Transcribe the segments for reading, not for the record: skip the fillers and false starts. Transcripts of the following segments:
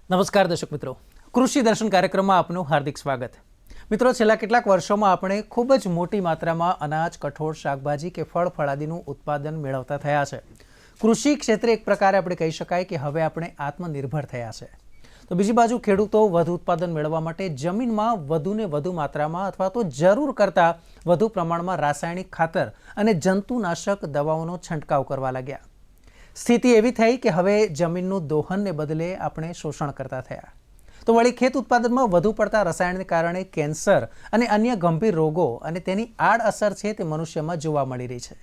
નમસ્કાર દર્શક મિત્રો, કૃષિ દર્શન કાર્યક્રમમાં આપનું હાર્દિક સ્વાગત. મિત્રો, છેલ્લા કેટલાક વર્ષોમાં આપણે ખૂબ જ મોટી માત્રામાં અનાજ, કઠોળ, શાકભાજી કે ફળ ફળાદીનું ઉત્પાદન મેળવતા થયા છે. કૃષિ ક્ષેત્રે એક પ્રકારે આપણે કહી શકાય કે હવે આપણે આત્મનિર્ભર થયા છે. તો બીજી બાજુ ખેડૂતો વધુ ઉત્પાદન મેળવવા માટે જમીનમાં વધુને વધુ માત્રામાં અથવા તો જરૂર કરતાં વધુ પ્રમાણમાં રાસાયણિક ખાતર અને જંતુનાશક દવાઓનો છંટકાવ કરવા લાગ્યા. સ્થિતિ એવી થઈ કે હવે જમીનનું દોહનને બદલે આપણે શોષણ કરતા થયા. તો વળી ખેત ઉત્પાદનમાં વધુ પડતા રસાયણને કારણે કેન્સર અને અન્ય ગંભીર રોગો અને તેની આડઅસર છે તે મનુષ્યમાં જોવા મળી રહી છે.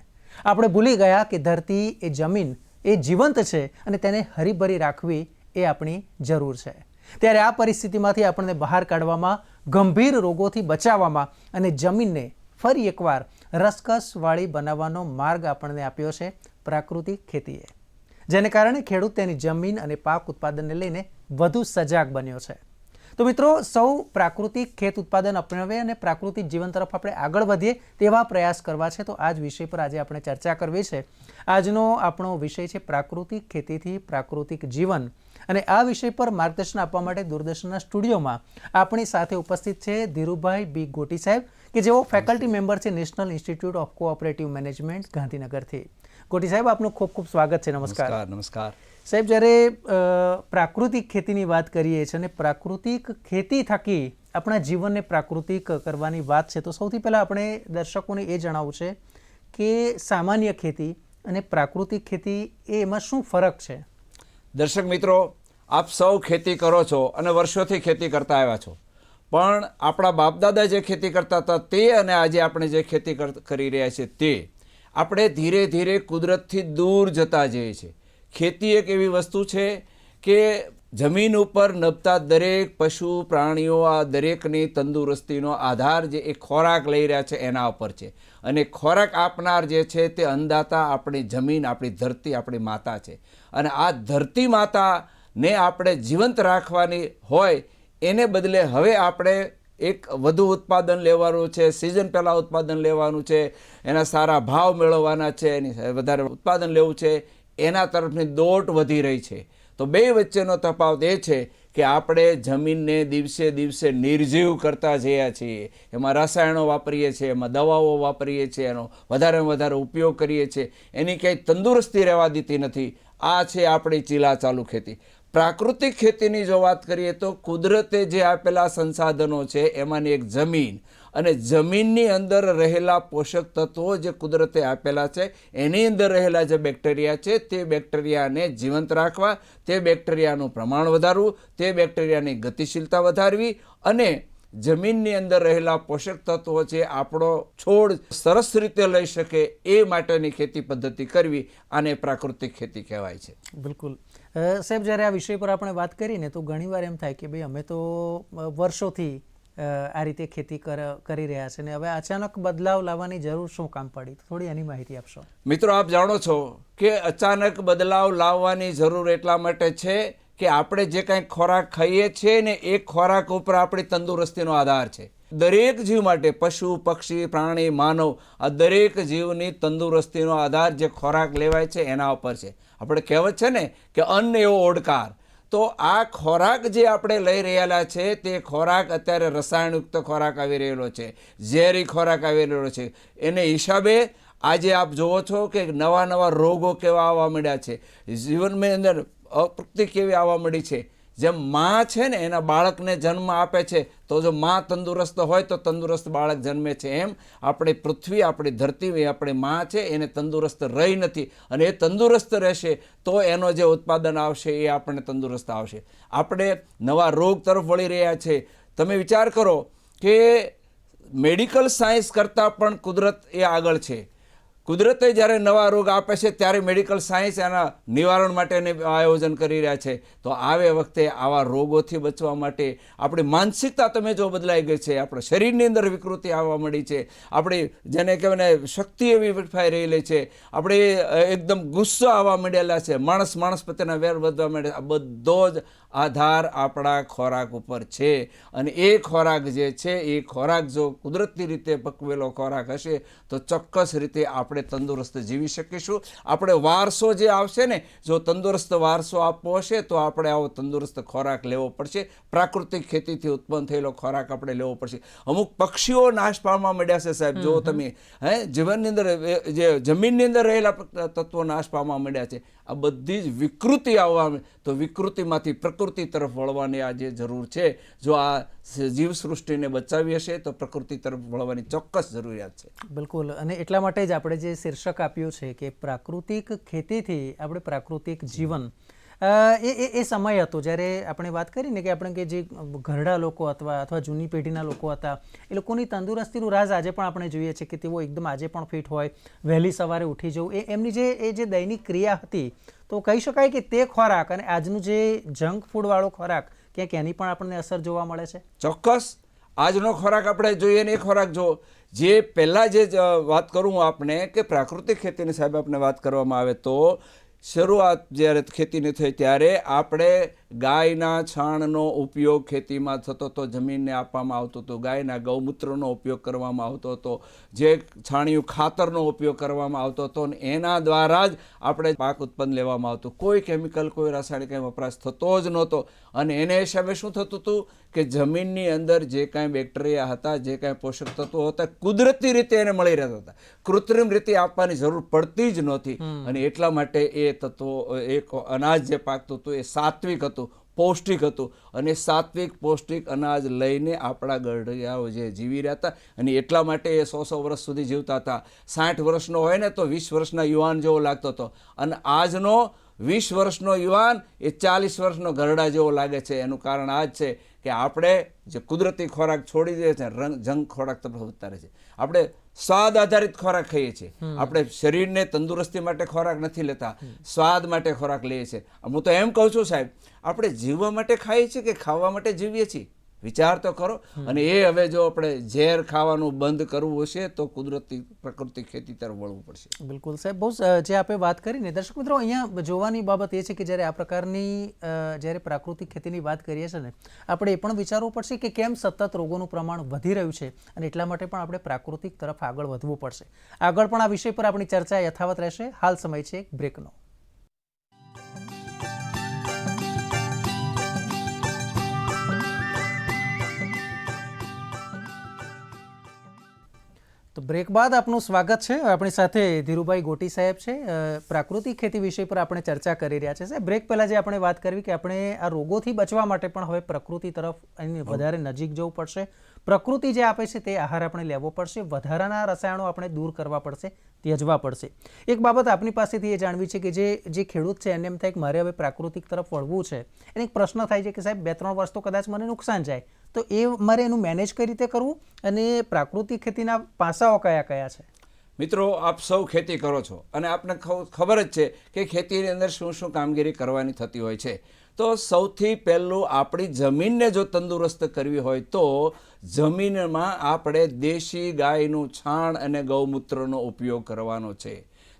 આપણે ભૂલી ગયા કે ધરતી એ જમીન એ જીવંત છે અને તેને હરીભરી રાખવી એ આપણી જરૂર છે. ત્યારે આ પરિસ્થિતિમાંથી આપણને બહાર કાઢવામાં, ગંભીર રોગોથી બચાવવામાં અને જમીનને ફરી એકવાર રસકસવાળી બનાવવાનો માર્ગ આપણને આપ્યો છે પ્રાકૃતિક ખેતીએ, જેને કારણે ખેડૂત તેની જમીન અને પાક ઉત્પાદનને લઈને વધુ સજાગ બન્યો છે. તો મિત્રો, સૌ પ્રાકૃતિક ખેત ઉત્પાદન અપનાવે અને પ્રાકૃતિક જીવન તરફ આપણે આગળ વધીએ તેવા પ્રયાસ કરવા છે. તો આ જ વિષય પર આજે આપણે ચર્ચા કરવી છે. આજનો આપણો વિષય છે પ્રાકૃતિક ખેતીથી પ્રાકૃતિક જીવન. અને આ વિષય પર માર્ગદર્શન આપવા માટે દૂરદર્શનના સ્ટુડિયોમાં આપણી સાથે ઉપસ્થિત છે ધીરુભાઈ બી ગોટી સાહેબ, કે જેઓ ફેકલ્ટી મેમ્બર છે national institute of cooperative management ગાંધીનગરથી. ગોટી સાહેબ, આપનું ખૂબ ખૂબ સ્વાગત છે. નમસ્કાર. નમસ્કાર સાહેબ, જ્યારે પ્રાકૃતિક ખેતીની વાત કરીએ છીએ અને પ્રાકૃતિક ખેતી થકી આપણા જીવનને પ્રાકૃતિક કરવાની વાત છે, તો સૌથી પહેલાં આપણે દર્શકોને એ જણાવવું છે કે સામાન્ય ખેતી અને પ્રાકૃતિક ખેતી એમાં શું ફરક છે? દર્શક મિત્રો, આપ સૌ ખેતી કરો છો અને વર્ષોથી ખેતી કરતા આવ્યા છો, પણ આપણા બાપદાદા જે ખેતી કરતા હતા તે અને આજે આપણે જે ખેતી કરી રહ્યા છીએ તે આપણે ધીરે ધીરે કુદરતથી દૂર જતા જઈએ છીએ. ખેતી એક એવી વસ્તુ છે કે જમીન ઉપર નભતા દરેક પશુ પ્રાણીઓ, આ દરેકની તંદુરસ્તીનો આધાર જે એ ખોરાક લઈ રહ્યા છે એના ઉપર છે. અને ખોરાક આપનાર જે છે તે અન્નદાતા આપણી જમીન, આપણી ધરતી, આપણી માતા છે. અને આ ધરતી માતાને આપણે જીવંત રાખવાની હોય એને બદલે હવે આપણે એક વધુ ઉત્પાદન લેવાનું છે, સિઝન પહેલાં ઉત્પાદન લેવાનું છે, એના સારા ભાવ મેળવવાના છે, એની વધારે ઉત્પાદન લેવું છે, એના તરફની દોટ વધી રહી છે. તો બે વચ્ચેનો તફાવત એ છે કે આપણે જમીનને દિવસે દિવસે નિર્જીવ કરતા જયા છીએ. એમાં રસાયણો વાપરીએ છીએ, એમાં દવાઓ વાપરીએ છીએ, એનો વધારેમાં વધારે ઉપયોગ કરીએ છીએ, એની કંઈ તંદુરસ્તી રહેવા દીધી નથી. આ છે આપણી ચીલા ચાલુ ખેતી. પ્રાકૃતિક ખેતીની જો વાત કરીએ તો કુદરતે જે આપેલા સંસાધનો છે એમાંની એક જમીન, અને જમીનની અંદર રહેલા પોષક તત્વો જે કુદરતે આપેલા છે એની અંદર રહેલા જે બેક્ટેરિયા છે તે બેક્ટેરિયાને જીવંત રાખવા, તે બેક્ટેરિયાનું પ્રમાણ વધારવું, તે બેક્ટેરિયાની ગતિશીલતા વધારવી અને જમીનની અંદર રહેલા પોષક તત્વો છે આપણો છોડ સરસ રીતે લઈ શકે એ માટેની ખેતી પદ્ધતિ કરવી, આને પ્રાકૃતિક ખેતી કહેવાય છે. બિલકુલ સાહેબ, જ્યારે આ વિષય પર આપણે વાત કરીને તો ઘણીવાર એમ થાય કે ભાઈ અમે તો વર્ષોથી આ રીતે ખેતી કરી રહ્યા છે ને હવે અચાનક બદલાવ લાવવાની જરૂર શું કામ પડી? થોડી એની માહિતી આપશો. મિત્રો, આપ જાણો છો કે અચાનક બદલાવ લાવવાની જરૂર એટલા માટે છે કે આપણે જે કંઈ ખોરાક ખાઈએ છીએ ને એ ખોરાક ઉપર આપણી તંદુરસ્તીનો આધાર છે. દરેક જીવ માટે, પશુ, પક્ષી, પ્રાણી, માનવ, આ દરેક જીવની તંદુરસ્તીનો આધાર જે ખોરાક લેવાય છે એના ઉપર છે. આપણે કહેવત છે ને કે અન્ન એવો ઓડકાર. તો આ ખોરાક જે આપણે લઈ રહેલા છે તે ખોરાક અત્યારે રસાયણયુક્ત ખોરાક આવી રહેલો છે, ઝેરી ખોરાક આવી રહેલો છે. એને હિસાબે આજે આપ જુઓ છો કે નવા નવા રોગો કેવા આવવા મળ્યા છે, જીવનની અંદર અપૃતિ કેવી આવવા મળી છે. જેમ માં છે ને એના બાળકને જન્મ આપે છે તો જો માં તંદુરસ્ત હોય તો તંદુરસ્ત બાળક જન્મે છે, એમ આપણી પૃથ્વી, આપણી ધરતી, આપણી માં છે એને તંદુરસ્ત રહી નથી. અને એ તંદુરસ્ત રહેશે તો એનો જે ઉત્પાદન આવશે એ આપણને તંદુરસ્ત આવશે. આપણે નવા રોગ તરફ વળી રહ્યા છે. તમે વિચાર કરો કે મેડિકલ સાયન્સ કરતાં પણ કુદરત એ આગળ છે. કુદરતે જ્યારે નવા રોગ આપે છે ત્યારે મેડિકલ સાયન્સ એના નિવારણ માટેનું આયોજન કરી રહ્યા છે. તો આવે વખતે આવા રોગોથી બચવા માટે આપણી માનસિકતા તમે જો બદલાઈ ગઈ છે, આપણા શરીરની અંદર વિકૃતિ આવવા મળી છે, આપણી જેને કહેવાય ને શક્તિ એવી વિફાઈ રહેલી છે, આપણે એકદમ ગુસ્સો આવવા માંડેલા છે, માણસ પ્રત્યેના વેર વધવા માંડે. આ બધો જ આધાર આપણા ખોરાક ઉપર છે અને એ ખોરાક જે છે એ ખોરાક જો કુદરતી રીતે પકવેલો ખોરાક હશે તો ચોક્કસ રીતે આપણે તંદુરસ્ત જીવી શકીશું. આપણે વારસો જે આવશે ને, જો તંદુરસ્ત વારસો આપવો હશે તો આપણે આવો તંદુરસ્ત ખોરાક લેવો પડશે. પ્રાકૃતિક ખેતીથી ઉત્પન્ન થયેલો ખોરાક આપણે લેવો પડશે. અમુક પક્ષીઓ નાશ પામવા માંડ્યા છે સાહેબ, જો તમે જીવનની અંદર જે જમીનની અંદર રહેલા તત્વો નાશ પામવા માંડ્યા છે. આ બધી જ વિકૃતિ આવવા, તો વિકૃતિમાંથી પ્રકૃતિ તરફ વળવાની આ જે જરૂર છે, જો આ જીવસૃષ્ટિને બચાવી હશે તો પ્રકૃતિ તરફ વળવાની ચોક્કસ જરૂરિયાત છે. બિલકુલ, અને એટલા માટે જ આપણે જે શીર્ષક આપ્યું છે કે પ્રાકૃતિક ખેતીથી આપણે પ્રાકૃતિક જીવન, એ સમય હતો જ્યારે આપણે વાત કરી ને કે આપણે કે જે ઘરડા લોકો અથવા જૂની પેઢીના લોકો હતા, એ લોકોની તંદુરસ્તીનું રાજ આજે પણ આપણે જોઈએ છીએ કે તેઓ એકદમ આજે પણ ફિટ હોય, વહેલી સવારે ઉઠી જવું, એ એમની જે દૈનિક ક્રિયા હતી, તો કહી શકાય કે તે ખોરાક અને આજનું જે જંક ફૂડવાળો ખોરાક, ક્યાંક એની પણ આપણને અસર જોવા મળે છે. ચોક્કસ આજનો ખોરાક આપણે જોઈએ ને એ ખોરાક જો જે પહેલાં જે વાત કરું હું આપને કે પ્રાકૃતિક ખેતીની સાહેબ આપણે વાત કરવામાં આવે તો શરૂઆત જ્યારે ખેતીની થઈ ત્યારે આપણે ગાયના છાણનો ઉપયોગ ખેતીમાં થતો હતો, જમીનને આપવામાં આવતો હતો, ગાયના ગૌમૂત્રનો ઉપયોગ કરવામાં આવતો હતો, જે છાણિયું ખાતરનો ઉપયોગ કરવામાં આવતો હતો અને એના દ્વારા જ આપણે પાક ઉત્પન્ન લેવામાં આવતું. કોઈ કેમિકલ, કોઈ રાસાયણિક કંઈ વપરાશ થતો જ નહોતો. અને એને હિસાબે શું થતું હતું કે જમીનની અંદર જે કાંઈ બેક્ટેરિયા હતા, જે કાંઈ પોષક તત્વો હતા, કુદરતી રીતે એને મળી રહેતા હતા. કૃત્રિમ રીતે આપવાની જરૂર પડતી જ નહોતી. અને એટલા માટે એ તત્વો, એક અનાજ જે પાકતું હતું એ સાત્વિક હતું, પૌષ્ટિક હતું. અને સાત્વિક પૌષ્ટિક અનાજ લઈને આપણા ગઢિયાઓ જે જીવી રહ્યા હતા, અને એટલા માટે એ 100 વર્ષ સુધી જીવતા હતા. 60 વર્ષનો હોય ને તો 20 વર્ષના યુવાન જેવો લાગતો હતો. અને આજનો 20 વર્ષનો યુવાન એ 40 વર્ષનો ગરડા જેવો લાગે છે. એનું કારણ આ જ છે કે આપણે જે કુદરતી ખોરાક છોડી દઈએ છીએ, જંક ખોરાક તરફ વધતા રહે છે. આપણે સ્વાદ આધારિત ખોરાક ખાઈએ છીએ. આપણે શરીરને તંદુરસ્તી માટે ખોરાક નથી લેતા, સ્વાદ માટે ખોરાક લઈએ છીએ. હું તો એમ કહું છું સાહેબ, આપણે જીવવા માટે ખાઈએ છીએ કે ખાવા માટે જીવીએ છીએ? વિચાર તો કરો. અને એ હવે જો આપણે ઝેર ખાવાનું બંધ કરવું હશે તો કુદરતી પ્રાકૃતિક ખેતી તરફ વળવું પડશે. બિલકુલ સાહેબ, બહુ જે આપણે વાત કરી ને, દર્શક મિત્રો, અહીંયા જોવાની બાબત એ છે કે જ્યારે આ પ્રકારની જ્યારે પ્રાકૃતિક ખેતીની વાત કરીએ છીએ ને, આપણે એ પણ વિચારવું પડશે કે કેમ સતત રોગોનું પ્રમાણ વધી રહ્યું છે, અને એટલા માટે પણ આપણે પ્રાકૃતિક તરફ આગળ વધવું પડશે. આગળ પણ આ વિષય પર આપણી ચર્ચા યથાવત રહેશે. હાલ સમય છે એક બ્રેકનો. તો બ્રેક બાદ આપનું સ્વાગત છે. આપણી સાથે ધીરુભાઈ ગોટી સાહેબ છે. પ્રાકૃતિક ખેતી વિષય પર આપણે ચર્ચા કરી રહ્યા છે. સાહેબ, બ્રેક પહેલાં જે આપણે વાત કરવી કે આપણે આ રોગોથી બચવા માટે પણ હવે પ્રકૃતિ તરફ એની વધારે નજીક જવું પડશે. પ્રકૃતિ જે આપે છે તે આહાર આપણે લેવો પડશે. વધારાના રસાયણો આપણે દૂર કરવા પડશે, ત્યજવા પડશે. એક બાબત આપની પાસેથી એ જાણવી છે કે જે ખેડૂત છે એને એમ થાય કે મારે હવે પ્રાકૃતિક તરફ વળવું છે, એને એક પ્રશ્ન થાય છે કે સાહેબ 2-3 વર્ષ તો કદાચ મને નુકસાન જાય, તો એ મારે એનું મેનેજ કઈ રીતે કરવું, અને પ્રાકૃતિક ખેતીના પાસાઓ કયા કયા છે? મિત્રો, આપ સૌ ખેતી કરો છો અને આપને ખબર જ છે કે ખેતીની અંદર શું શું કામગીરી કરવાની થતી હોય છે. તો સૌથી પહેલું આપણી જમીનને જો તંદુરસ્ત કરવી હોય તો જમીનમાં આપણે દેશી ગાયનું છાણ અને ગૌમૂત્રનો ઉપયોગ કરવાનો છે.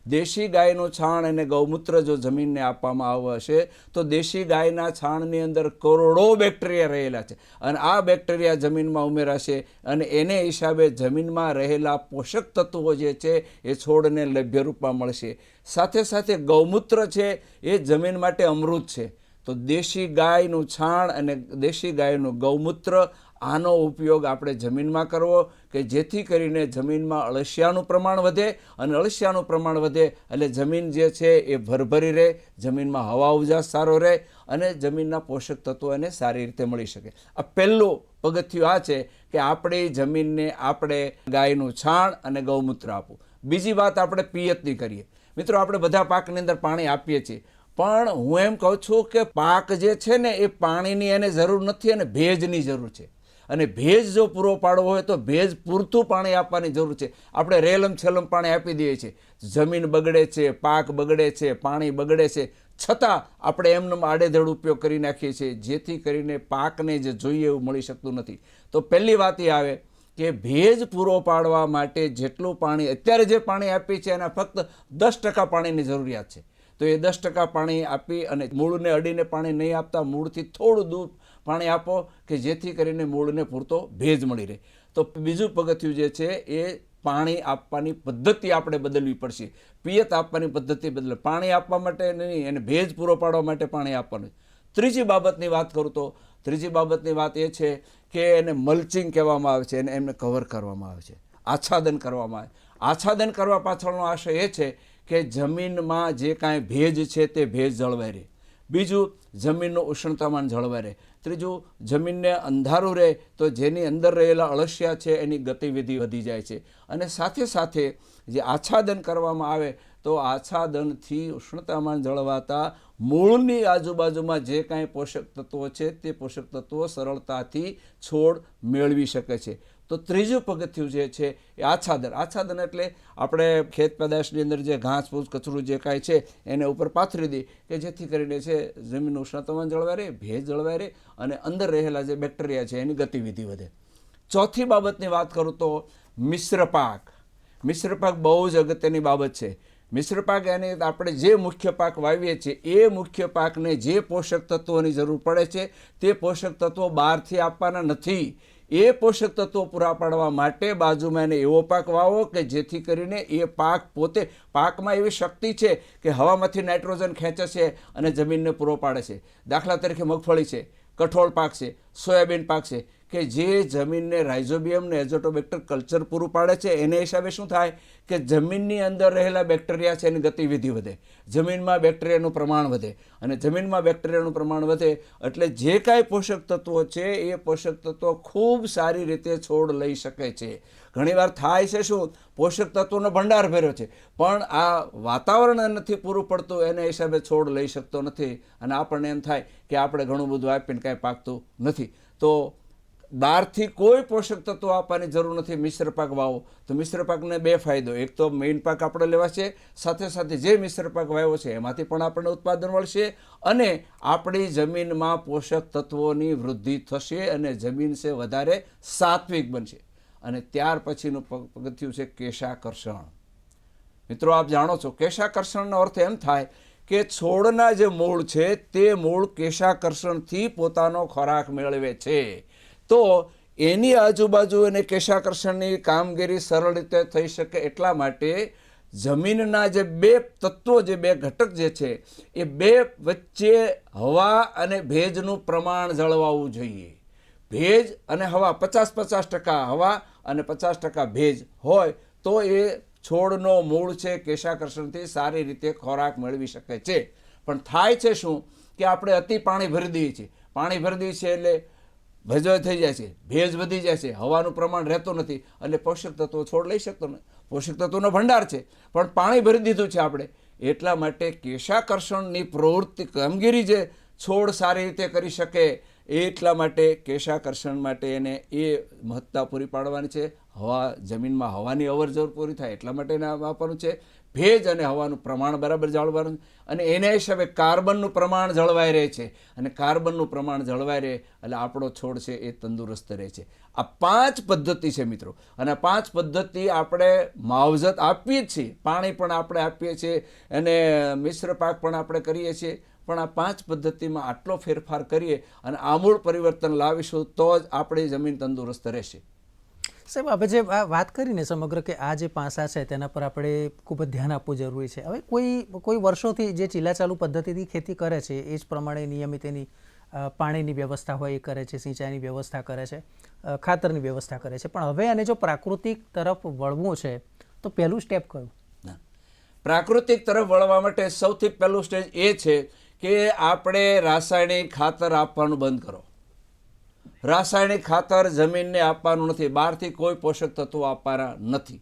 દેશી ગાયનું છાણ અને ગૌમૂત્ર જો જમીનને આપવામાં આવશે તો દેશી ગાયના છાણની અંદર કરોડો બેક્ટેરિયા રહેલા છે, અને આ બેક્ટેરિયા જમીનમાં ઉમેરાશે અને એને હિસાબે જમીનમાં રહેલા પોષક તત્વો જે છે એ છોડને લભ્ય રૂપમાં મળશે. સાથે સાથે ગૌમૂત્ર છે એ જમીન માટે અમૃત છે. તો દેશી ગાયનું છાણ અને દેશી ગાયનું ગૌમૂત્ર, આનો ઉપયોગ આપણે જમીનમાં કરવો કે જેથી કરીને જમીનમાં અળસિયાનું પ્રમાણ વધે, અને અળસિયાનું પ્રમાણ વધે એટલે જમીન જે છે એ ભરભરી રહે, જમીનમાં હવા ઉજાસ સારો રહે અને જમીનના પોષક તત્વો એને સારી રીતે મળી શકે. આ પહેલું પગથિયું આ છે કે આપણી જમીનને આપણે ગાયનું છાણ અને ગૌમૂત્ર આપવું. બીજી વાત આપણે પિયતની કરીએ. મિત્રો, આપણે બધા પાકની અંદર પાણી આપીએ છીએ, પણ હું એમ કહું છું કે પાક જે છે ને એ પાણીની એને જરૂર નથી અને ભેજની જરૂર છે. અને ભેજ જો પૂરો પાડવો હોય તો ભેજ પૂરતું પાણી આપવાની જરૂર છે. આપણે રેલમ છેલમ પાણી આપી દઈએ છીએ, જમીન બગડે છે, પાક બગડે છે, પાણી બગડે છે, છતાં આપણે એમનો આડેધડ ઉપયોગ કરી નાખીએ છીએ, જેથી કરીને પાકને જે જોઈએ એવું મળી શકતું નથી. તો પહેલી વાત એ આવે કે ભેજ પૂરો પાડવા માટે જેટલું પાણી અત્યારે જે પાણી આપીએ છીએ એના ફક્ત 10% પાણીની જરૂરિયાત છે. તો એ 10% પાણી આપી અને મૂળને અડીને પાણી નહીં આપતા મૂળથી થોડું દૂર પાણી આપો કે જેથી કરીને મૂળને પૂરતો ભેજ મળી રહે. તો બીજું પગથિયું જે છે એ પાણી આપવાની પદ્ધતિ આપણે બદલવી પડશે. પિયત આપવાની પદ્ધતિ બદલે પાણી આપવા માટે નહીં, એને ભેજ પૂરો પાડવા માટે પાણી આપવાનું. ત્રીજી બાબતની વાત કરું તો ત્રીજી બાબતની વાત એ છે કે એને મલ્ચિંગ કહેવામાં આવે છે, એને એમને કવર કરવામાં આવે છે, આચ્છાદન કરવામાં આવે. આચ્છાદન કરવા પાછળનો આશય એ છે કે જમીનમાં જે કાંઈ ભેજ છે તે ભેજ જળવાઈ રહે. બીજું, જમીનનું ઉષ્ણતામાન જળવાઈ રહે. ત્રીજું, જમીનને અંધારું રહે તો જેની અંદર રહેલા અળસિયા છે એની ગતિવિધિ વધી જાય છે. અને સાથે સાથે જે આચ્છાદન કરવામાં આવે તો આચ્છાદનથી ઉષ્ણતામાન જળવાતા મૂળની આજુબાજુમાં જે કાંઈ પોષક તત્વો છે તે પોષક તત્વો સરળતાથી છોડ મેળવી શકે છે. તો ત્રીજું પગથિયું જે છે એ આચ્છાદન. આચ્છાદન એટલે આપણે ખેત પેદાશની અંદર જે ઘાસ ફૂસ કચરું જે કાંઈ છે એને ઉપર પાથરી દઈએ કે જેથી કરીને છે જમીનનું ઉષ્ણતામાન જળવાઈ રહે, ભેજ જળવાઈ રહે અને અંદર રહેલા જે બેક્ટેરિયા છે એની ગતિવિધિ વધે. ચોથી બાબતની વાત કરું તો મિશ્ર પાક. મિશ્ર પાક બહુ જ અગત્યની બાબત છે. મિશ્ર પાક એને આપણે જે મુખ્ય પાક વાવીએ છીએ એ મુખ્ય પાકને જે પોષક તત્વોની જરૂર પડે છે તે પોષક તત્વો બહારથી આપવાના નથી. એ પોષક તત્વો પૂરા પાડવા માટે બાજુમાં એને એવો પાક વાવો કે જેથી કરીને એ પાક પોતે, પાકમાં એવી શક્તિ છે કે હવામાંથી નાઇટ્રોજન ખેંચે છે અને જમીનને પૂરો પાડે છે. દાખલા તરીકે મગફળી છે, કઠોળ પાક છે, સોયાબીન પાક છે કે જે જમીનને રાઇઝોબિયમ ને એઝોટોબેક્ટર કલ્ચર પૂરું પાડે છે. એને હિસાબે શું થાય કે જમીનની અંદર રહેલા બેક્ટેરિયા છે એની ગતિવિધિ વધે, જમીનમાં બેક્ટેરિયાનું પ્રમાણ વધે અને જમીનમાં બેક્ટેરિયાનું પ્રમાણ વધે એટલે જે કાંઈ પોષક તત્વો છે એ પોષક તત્વો ખૂબ સારી રીતે છોડ લઈ શકે છે. ઘણીવાર થાય છે શું, પોષક તત્વોનો ભંડાર ભર્યો છે પણ આ વાતાવરણ નથી પૂરું પડતું, એને હિસાબે છોડ લઈ શકતો નથી અને આપણને એમ થાય કે આપણે ઘણું બધું આપીને કાંઈ પાકતું નથી. તો બહારથી કોઈ પોષક તત્વો આપવાની જરૂર નથી. મિશ્ર પાક વાવો તો મિશ્ર પાકને બે ફાયદો, એક તો મેઇન પાક આપણે લેવા છે, સાથે સાથે જે મિશ્ર પાક વાવ્યો છે એમાંથી પણ આપણને ઉત્પાદન મળશે અને આપણી જમીનમાં પોષક તત્વોની વૃદ્ધિ થશે અને જમીન છે વધારે સાત્વિક બનશે. અને ત્યાર પછીનું પગથિયું છે કેશાકર્ષણ. મિત્રો આપ જાણો છો કેશાકર્ષણનો અર્થ એમ થાય કે છોડના જે મૂળ છે તે મૂળ કેશાકર્ષણથી પોતાનો ખોરાક મેળવે છે. તો એની આજુબાજુ એને કેશાકર્ષણની કામગીરી સરળ રીતે થઈ શકે એટલા માટે જમીનના જે બે તત્વો, જે બે ઘટક જે છે એ બે વચ્ચે હવા અને ભેજનું પ્રમાણ જળવાવું જોઈએ. ભેજ અને હવા 50-50% હવા અને 50% ભેજ હોય તો એ છોડનો મૂળ છે કેશાકર્ષણથી સારી રીતે ખોરાક મેળવી શકે છે. પણ થાય છે શું કે આપણે અતિ પાણી ભરી દઈએ છીએ. પાણી ભરી દઈએ છીએ એટલે ભેજો થઈ જાય છે, ભેજ વધી જાય છે, હવાનું પ્રમાણ રહેતું નથી એટલે પોષક તત્વો છોડ લઈ શકતો નથી. પોષક તત્વોનો ભંડાર છે પણ પાણી ભરી દીધું છે આપણે. એટલા માટે કેશાકર્ષણની પ્રવૃત્તિ કામગીરી જે છોડ સારી રીતે કરી શકે એટલા માટે કેશાકર્ષણ માટે એને એ મહત્તા પૂરી પાડવાની છે. હવા, જમીનમાં હવાની અવરજવર પૂરી થાય એટલા માટે એને આપવાનું છે. ભેજ અને હવાનું પ્રમાણ બરાબર જાળવવાનું અને એને હિસાબે કાર્બનનું પ્રમાણ જળવાઈ રહે છે અને કાર્બનનું પ્રમાણ જળવાઈ રહે એટલે આપણો છોડ છે એ તંદુરસ્ત રહે છે. આ 5 પદ્ધતિ છે મિત્રો અને આ 5 પદ્ધતિ આપણે માવજત આપીએ જ છીએ, પાણી પણ આપણે આપીએ છીએ અને મિશ્ર પાક પણ આપણે કરીએ છીએ. પણ આ 5 પદ્ધતિમાં આટલો ફેરફાર કરીએ અને આમૂળ પરિવર્તન લાવીશું તો જ આપણી જમીન તંદુરસ્ત રહેશે. સાહેબ, આપણે જે વાત કરીને સમગ્ર કે આ જે પાસા છે તેના પર આપણે ખૂબ જ ધ્યાન આપવું જરૂરી છે. હવે કોઈ વર્ષોથી જે ચીલાચાલુ પદ્ધતિથી ખેતી કરે છે એ જ પ્રમાણે નિયમિત એની પાણીની વ્યવસ્થા હોય એ કરે છે, સિંચાઈની વ્યવસ્થા કરે છે, ખાતરની વ્યવસ્થા કરે છે. પણ હવે આને જો પ્રાકૃતિક તરફ વળવું છે તો પહેલું સ્ટેપ કયું? પ્રાકૃતિક તરફ વળવા માટે સૌથી પહેલું સ્ટેજ એ છે કે આપણે રાસાયણિક ખાતર આપવાનું બંધ કરો. રાસાયણિક ખાતર જમીનને આપવાનું નથી, બહારથી કોઈ પોષક તત્વો આપવાના નથી.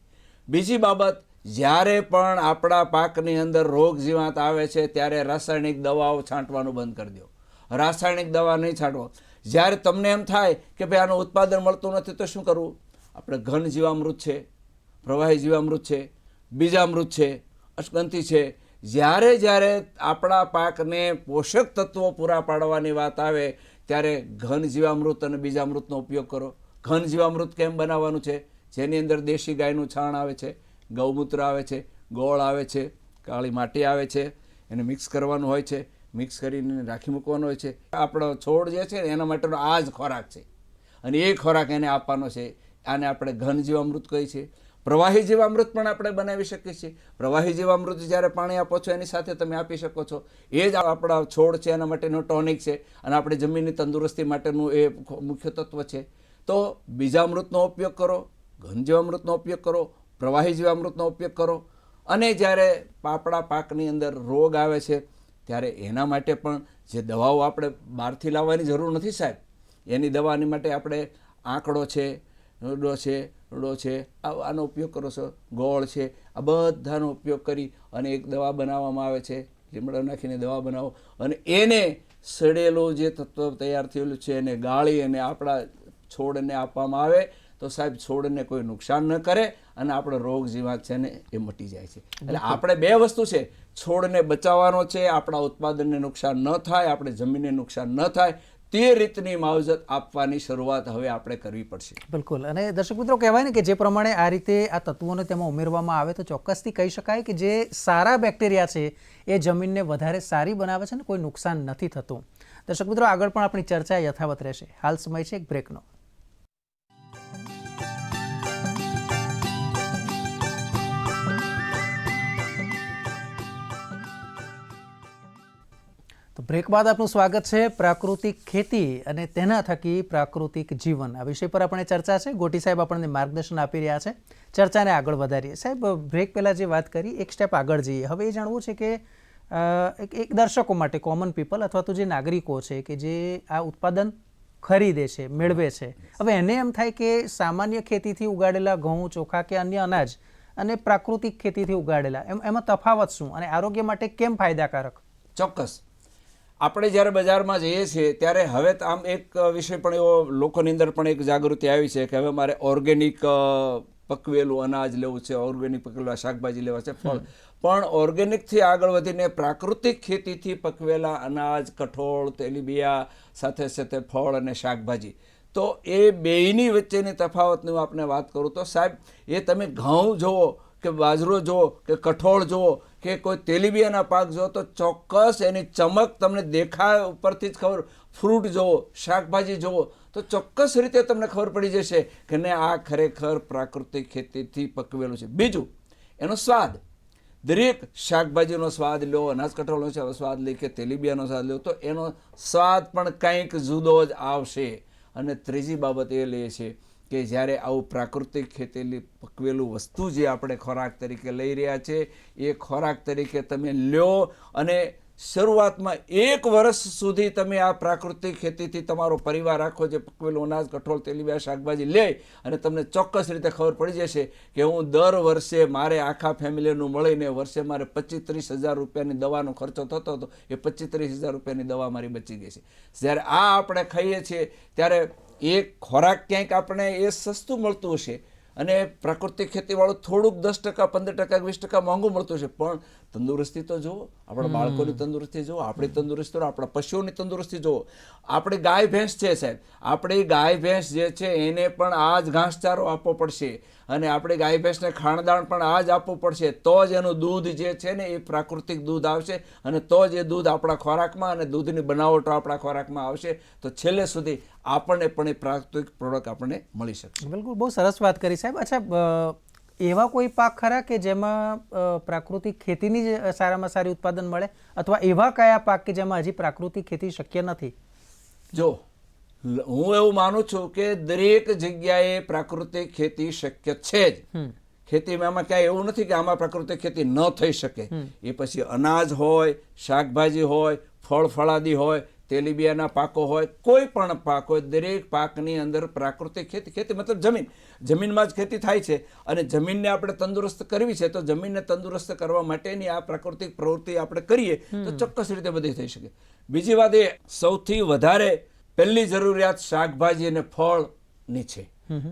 બીજી બાબત, જ્યારે પણ આપણા પાકની અંદર રોગ જીવાત આવે છે ત્યારે રાસાયણિક દવાઓ છાંટવાનું બંધ કરી દો. રાસાયણિક દવા નહીં છાંટવો. જ્યારે તમને એમ થાય કે ભાઈ આનું ઉત્પાદન મળતું નથી તો શું કરવું? આપણે ઘન જીવામૃત છે, પ્રવાહી જીવામૃત છે, બીજામૃત છે, અશ્વગંધી છે. જ્યારે આપણા પાકને પોષક તત્વો પૂરા પાડવાની વાત આવે ત્યારે ઘન જીવામૃત અને બીજામૃતનો ઉપયોગ કરો. ઘન જીવામૃત કેમ બનાવવાનું છે? જેની અંદર દેશી ગાયનું છાણ આવે છે, ગૌમૂત્ર આવે છે, ગોળ આવે છે, કાળી માટી આવે છે, એને મિક્સ કરવાનું હોય છે, મિક્સ કરીને રાખી મૂકવાનું હોય છે. આપણો છોડ જે છે ને એના માટેનો આ જ ખોરાક છે અને એ ખોરાક એને આપવાનો છે. આને આપણે ઘન જીવામૃત કહીએ છીએ. પ્રવાહી જીવામૃત પણ આપણે બનાવી શકીએ છીએ. પ્રવાહી જીવામૃત જ્યારે પાણી આપો છો એની સાથે તમે આપી શકો છો. એ જ આપણા છોડ છે એના માટેનો ટોનિક છે અને આપણી જમીનની તંદુરસ્તી માટેનું એ મુખ્ય તત્વ છે. તો બીજામૃતનો ઉપયોગ કરો, ઘન જીવામૃતનો ઉપયોગ કરો, પ્રવાહી જીવામૃતનો ઉપયોગ કરો. અને જ્યારે આપણા પાકની અંદર રોગ આવે છે ત્યારે એના માટે પણ જે દવાઓ આપણે બહારથી લાવવાની જરૂર નથી સાહેબ. એની દવાની માટે આપણે આંકડો છે, રૂડો છે, આનો ઉપયોગ કરો છો, ગોળ છે, આ બધાનો ઉપયોગ કરી અને એક દવા બનાવવામાં આવે છે. લીમડો નાખીને દવા બનાવો અને એને સડેલું જે તત્વ તૈયાર થયેલું છે એને ગાળી અને આપણા છોડને આપવામાં આવે તો સાહેબ છોડને કોઈ નુકસાન ન કરે અને આપણો રોગ જીવાત છે ને એ મટી જાય છે. એટલે આપણે બે વસ્તુ છે, છોડને બચાવવાનો છે, આપણા ઉત્પાદનને નુકસાન ન થાય, આપણે જમીનને નુકસાન ન થાય તે રીતની માવજત આપવાની શરૂઆત હવે આપણે કરવી પડશે. બિલકુલ. અને દર્શક મિત્રો, કહેવાય ને કે જે પ્રમાણે આ રીતે આ તત્વોને તેમાં ઉમેરવામાં આવે તો ચોક્કસથી કહી શકાય કે જે સારા બેક્ટેરિયા છે એ જમીનને વધારે સારી બનાવે છે ને કોઈ નુકસાન નથી થતું. દર્શક મિત્રો, આગળ પણ આપણી ચર્ચા યથાવત રહેશે. હાલ સમય છે એક બ્રેકનો. તો બ્રેક બાદ આપનું સ્વાગત છે. પ્રાકૃતિક ખેતી અને તેના થકી પ્રાકૃતિક જીવન આ વિષય પર આપણે ચર્ચા છે. ગોટી સાહેબ આપણને માર્ગદર્શન આપી રહ્યા છે. ચર્ચાને આગળ વધારીએ. સાહેબ, બ્રેક પહેલાં જે વાત કરી એક સ્ટેપ આગળ જઈએ. હવે એ જાણવું છે કે એક દર્શકો માટે, કોમન પીપલ અથવા તો જે નાગરિકો છે કે જે આ ઉત્પાદન ખરીદે છે, મેળવે છે, હવે એને એમ થાય કે સામાન્ય ખેતીથી ઉગાડેલા ઘઉં, ચોખા કે અન્ય અનાજ અને પ્રાકૃતિક ખેતીથી ઉગાડેલા એમાં તફાવત શું અને આરોગ્ય માટે કેમ ફાયદાકારક? ચોક્કસ. આપણે જ્યારે બજારમાં જઈએ છીએ ત્યારે હવે આમ એક વિષય પણ એવો લોકોની અંદર પણ એક જાગૃતિ આવી છે કે હવે મારે ઓર્ગેનિક પકવેલું અનાજ લેવું છે, ઓર્ગેનિક પકવેલા શાકભાજી લેવા છે, ફળ. પણ ઓર્ગેનિકથી આગળ વધીને પ્રાકૃતિક ખેતીથી પકવેલા અનાજ, કઠોળ, તેલીબિયા, સાથે સાથે ફળ અને શાકભાજી, તો એ બેયની વચ્ચેની તફાવતની આપણે વાત કરું તો સાહેબ, એ તમે ઘઉં જુઓ કે બાજરો જુઓ કે કઠોળ જુઓ કે કોઈ તેલીબિયાના પાક જુઓ તો ચોક્કસ એની ચમક તમને દેખાય ઉપરથી જ ખબર. ફ્રૂટ જુઓ, શાકભાજી જુઓ તો ચોક્કસ રીતે તમને ખબર પડી જશે કે ને આ ખરેખર પ્રાકૃતિક ખેતીથી પકવેલું છે. બીજું, એનો સ્વાદ. દરેક શાકભાજીનો સ્વાદ લો, અનાજ કઠોળનો સ્વાદ લે કે તેલીબિયાનો સ્વાદ લો તો એનો સ્વાદ પણ કંઈક જુદો જ આવશે. અને ત્રીજી બાબત એ લે છે કે જ્યારે આવું પ્રાકૃતિક ખેતેલી પકવેલું વસ્તુ જે આપણે ખોરાક તરીકે લઈ રહ્યા છે એ ખોરાક તરીકે તમે લ્યો અને શરૂઆતમાં 1 વર્ષ સુધી તમે આ પ્રાકૃતિક ખેતીથી તમારો પરિવાર આખો જે પકવેલું અનાજ, કઠોળ, તેલીબિયા, શાકભાજી લે અને તમને ચોક્કસ રીતે ખબર પડી જશે કે હું દર વર્ષે મારે આખા ફેમિલીનું મળીને વર્ષે મારે 25-30 હજાર રૂપિયાની દવાનો ખર્ચો થતો હતો એ 25-30 હજાર રૂપિયાની દવા મારી બચી ગઈ છે. જ્યારે આ આપણે ખાઈએ છીએ ત્યારે એ ખોરાક ક્યાંક આપણે એ સસ્તું મળતું હશે અને પ્રાકૃતિક ખેતીવાળું થોડુંક 10%, 15%, 20% મોંઘું મળતું હશે, પણ તંદુરસ્તી તો જુઓ, આપણા બાળકોની તંદુરસ્તી જુઓ, આપણી તંદુરસ્તી જુઓ, આપણા પશુઓની તંદુરસ્તી જુઓ. આપણી ગાય ભેંસ છે સાહેબ, આપણી ગાય ભેંસ જે છે એને પણ આ જ ઘાસચારો આપવો પડશે અને આપણી ગાય ભેંસને ખાણદાણ પણ આ જ આપવું પડશે. તો જ એનું દૂધ જે છે ને એ પ્રાકૃતિક દૂધ આવશે અને તો જ એ દૂધ આપણા ખોરાકમાં અને દૂધની બનાવટો આપણા ખોરાકમાં આવશે. તો છેલ્લે સુધી આપણને પણ એ પ્રાકૃતિક પ્રોડક્ટ આપણને મળી શકશે. બિલકુલ, બહુ સરસ વાત કરી સાહેબ. અચ્છા, એવા કોઈ પાક ખરા કે જેમાં પ્રાકૃતિક ખેતીની જ સારામાં સારી ઉત્પાદન મળે અથવા એવા કયા પાક કે જેમાં હજી પ્રાકૃતિક ખેતી શક્ય નથી? જો હું એવું માનું છું કે દરેક જગ્યાએ પ્રાકૃતિક ખેતી શક્ય છે જ. ખેતીમાં આમાં ક્યાંય એવું નથી કે આમાં પ્રાકૃતિક ખેતી ન થઈ શકે. એ પછી અનાજ હોય, શાકભાજી હોય, ફળ ફળાદી હોય, તેલીબિયાના પાકો હોય, કોઈ પણ પાક હોય, દરેક પાકની અંદર પ્રાકૃતિક ખેતી. ખેતી મતલબ જમીનમાં જ ખેતી થાય છે અને જમીનને આપણે તંદુરસ્ત કરવી છે તો જમીનને તંદુરસ્ત કરવા માટેની આ પ્રાકૃતિક પ્રવૃત્તિ આપણે કરીએ તો ચોક્કસ રીતે બધી થઈ શકે. બીજી વાત એ, સૌથી વધારે પહેલી જરૂરિયાત શાકભાજી અને ફળની છે.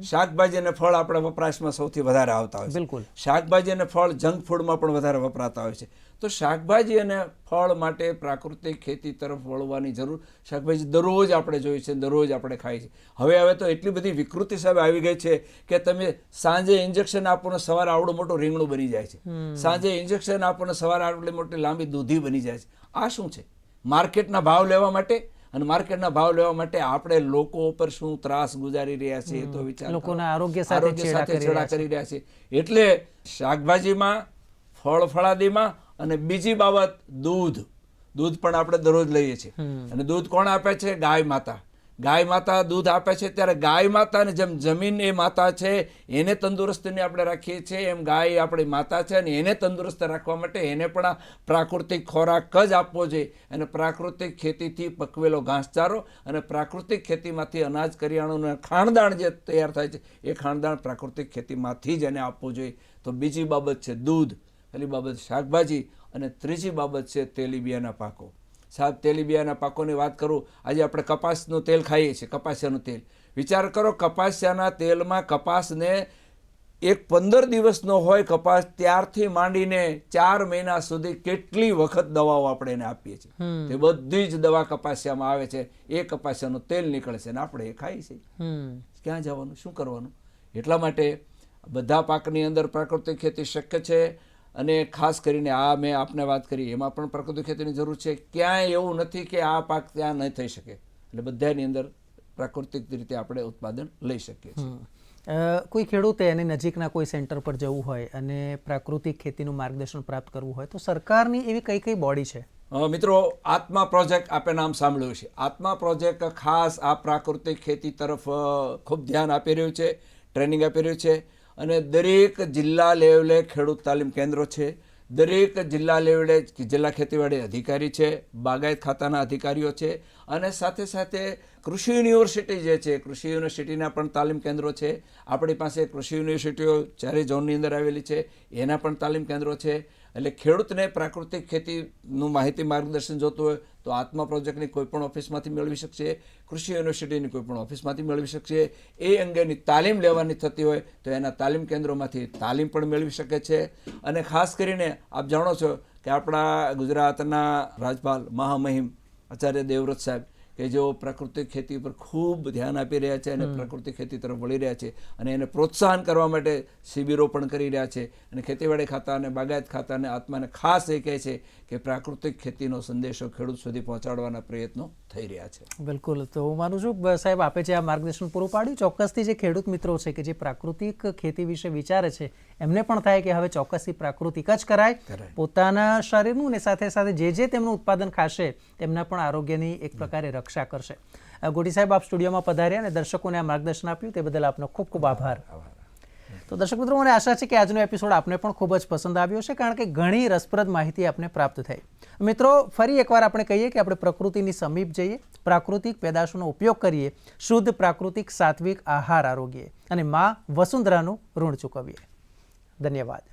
શાકભાજી અને ફળ આપણા વપરાશમાં સૌથી વધારે આવતા હોય છે. બિલકુલ. શાકભાજી અને ફળ જંક ફૂડમાં પણ વધારે વપરાતા હોય છે. તો શાકભાજી અને ફળ માટે પ્રાકૃતિક ખેતી તરફ વળવાની જરૂર. શાકભાજી દરરોજ આપણે જોઈએ છે, દરરોજ આપણે ખાઈએ છીએ. હવે તો એટલી બધી વિકૃતિ સાહેબ આવી ગઈ છે કે તમે સાંજે ઇન્જેક્શન આપો ને સવારે આવડું મોટું રીંગણું બની જાય છે, સાંજે ઇન્જેક્શન આપો ને સવારે આટલી મોટી લાંબી દૂધી બની જાય છે. આ શું છે? માર્કેટના ભાવ લેવા માટે. અને માર્કેટના ભાવ લેવા માટે આપણે લોકો ઉપર શું ત્રાસ ગુજારી રહ્યા છે એ તો વિચાર. લોકોના આરોગ્ય સાથે છેડા કરી રહ્યા છે. એટલે શાકભાજીમાં, ફળ ફળાદીમાં, અને બીજી બાબત દૂધ પણ આપણે દરરોજ લઈએ છીએ. અને દૂધ કોણ આપે છે? ગાય માતા. ગાય માતા દૂધ આપે છે. ત્યારે ગાય માતાને જેમ જમીન એ માતા છે, એને તંદુરસ્તીને આપણે રાખીએ છીએ, એમ ગાય આપણી માતા છે, અને એને તંદુરસ્ત રાખવા માટે એને પણ આ પ્રાકૃતિક ખોરાક જ આપવો જોઈએ. અને પ્રાકૃતિક ખેતીથી પકવેલો ઘાસચારો અને પ્રાકૃતિક ખેતીમાંથી અનાજ, કરિયાણું, ખાણદાણ જે તૈયાર થાય છે એ ખાણદાણ પ્રાકૃતિક ખેતીમાંથી જ એને આપવું જોઈએ. તો બીજી બાબત છે દૂધ, પહેલી બાબત શાકભાજી, અને ત્રીજી બાબત છે તેલીબિયાના પાકો. સાહેબ, તેલીબિયાના પાકોની વાત કરું, આજે આપણે કપાસનું તેલ ખાઈએ છીએ, કપાસિયાનું તેલ. વિચાર કરો, કપાસિયાના તેલમાં કપાસને 15 દિવસનો હોય કપાસ, ત્યારથી માંડીને 4 મહિના સુધી કેટલી વખત દવાઓ આપણે એને આપીએ છીએ. તે બધી જ દવા કપાસિયામાં આવે છે. એ કપાસિયાનું તેલ નીકળે છે અને આપણે એ ખાઈએ છીએ. ક્યાં જવાનું, શું કરવાનું? એટલા માટે બધા પાકની અંદર પ્રાકૃતિક ખેતી શક્ય છે. અને ખાસ કરીને આ મેં આપને વાત કરી એમાં પણ પ્રાકૃતિક ખેતીની જરૂર છે. ક્યાંય એવું નથી કે આ પાક ત્યાં નહીં થઈ શકે. એટલે બધાની અંદર પ્રાકૃતિક રીતે આપણે ઉત્પાદન લઈ શકીએ છીએ. કોઈ ખેડૂતે એની નજીકના કોઈ સેન્ટર પર જવું હોય અને પ્રાકૃતિક ખેતીનું માર્ગદર્શન પ્રાપ્ત કરવું હોય તો સરકારની એવી કઈ બોડી છે? મિત્રો, આત્મા પ્રોજેક્ટ આપે નામ સાંભળ્યું છે. આત્મા પ્રોજેક્ટ ખાસ આ પ્રાકૃતિક ખેતી તરફ ખૂબ ધ્યાન આપી રહ્યું છે, ટ્રેનિંગ આપી રહ્યું છે. અને દરેક જિલ્લા લેવલે ખેડૂત તાલીમ કેન્દ્રો છે. દરેક જિલ્લા લેવલે જિલ્લા ખેતીવાડી અધિકારી છે, બાગાયત ખાતાના અધિકારીઓ છે, અને સાથે સાથે કૃષિ યુનિવર્સિટી જે છે, કૃષિ યુનિવર્સિટીના પણ તાલીમ કેન્દ્રો છે. આપણી પાસે કૃષિ યુનિવર્સિટીઓ 4 ઝોનની અંદર આવેલી છે, એના પણ તાલીમ કેન્દ્રો છે. એટલે ખેડૂતને પ્રાકૃતિક ખેતીનું માહિતી માર્ગદર્શન જોતું હોય તો આત્મા પ્રોજેક્ટની કોઈ પણ ઓફિસમાંથી મેળવી શકશે, કૃષિ યુનિવર્સિટીની કોઈ પણ ઓફિસમાંથી મેળવી શકશે. એ અંગેની તાલીમ લેવાની થતી હોય તો એના તાલીમ કેન્દ્રોમાંથી તાલીમ પણ મેળવી શકે છે. અને ખાસ કરીને આપ જાણો છો કે આપણા ગુજરાતના રાજપાલ મહામહિમ આચાર્ય દેવવ્રત સાહેબ કે જેઓ પ્રાકૃતિક ખેતી પર ખૂબ ધ્યાન આપી રહ્યા છે અને પ્રાકૃતિક ખેતી તરફ વળી રહ્યા છે, અને એને પ્રોત્સાહન કરવા માટે શિબિરો પણ કરી રહ્યા છે. અને ખેતીવાડી ખાતા અને બાગાયત ખાતા અને આત્માને ખાસ એ કહે છે કે પ્રાકૃતિક ખેતીનો સંદેશો ખેડૂત સુધી પહોંચાડવાના પ્રયત્નો થઈ રહ્યા છે. બિલકુલ. તો હું માનું છું સાહેબ આપે જે આ માર્ગદર્શન પૂરું પાડ્યું, ચોક્કસથી જે ખેડૂત મિત્રો છે કે જે પ્રાકૃતિક ખેતી વિશે વિચારે છે એમને પણ થાય કે હવે ચોક્કસથી પ્રાકૃતિક જ કરાય. પોતાના શરીરનું ને સાથે સાથે જે તેમનું ઉત્પાદન ખાશે તેમના પણ આરોગ્યની એક પ્રકારે રક્ષા કરશે. ગોટી સાહેબ, આપ સ્ટુડિયોમાં પધાર્યા અને દર્શકોને આ માર્ગદર્શન આપ્યું તે બદલ આપનો ખૂબ ખૂબ આભાર. તો દર્શક મિત્રો, મને આશા છે કે આજનો એપિસોડ આપને પણ ખૂબ જ પસંદ આવ્યો છે, કારણ કે ઘણી રસપ્રદ માહિતી આપને પ્રાપ્ત થઈ. મિત્રો, ફરી એકવાર આપણે કહીએ કે આપણે પ્રકૃતિની સમીપ જઈએ, પ્રાકૃતિક પેદાશોનો ઉપયોગ કરીએ, શુદ્ધ પ્રાકૃતિક સાત્વિક આહાર આરોગ્ય અને માં વસુંધરાનું ઋણ ચૂકવીએ. ધન્યવાદ.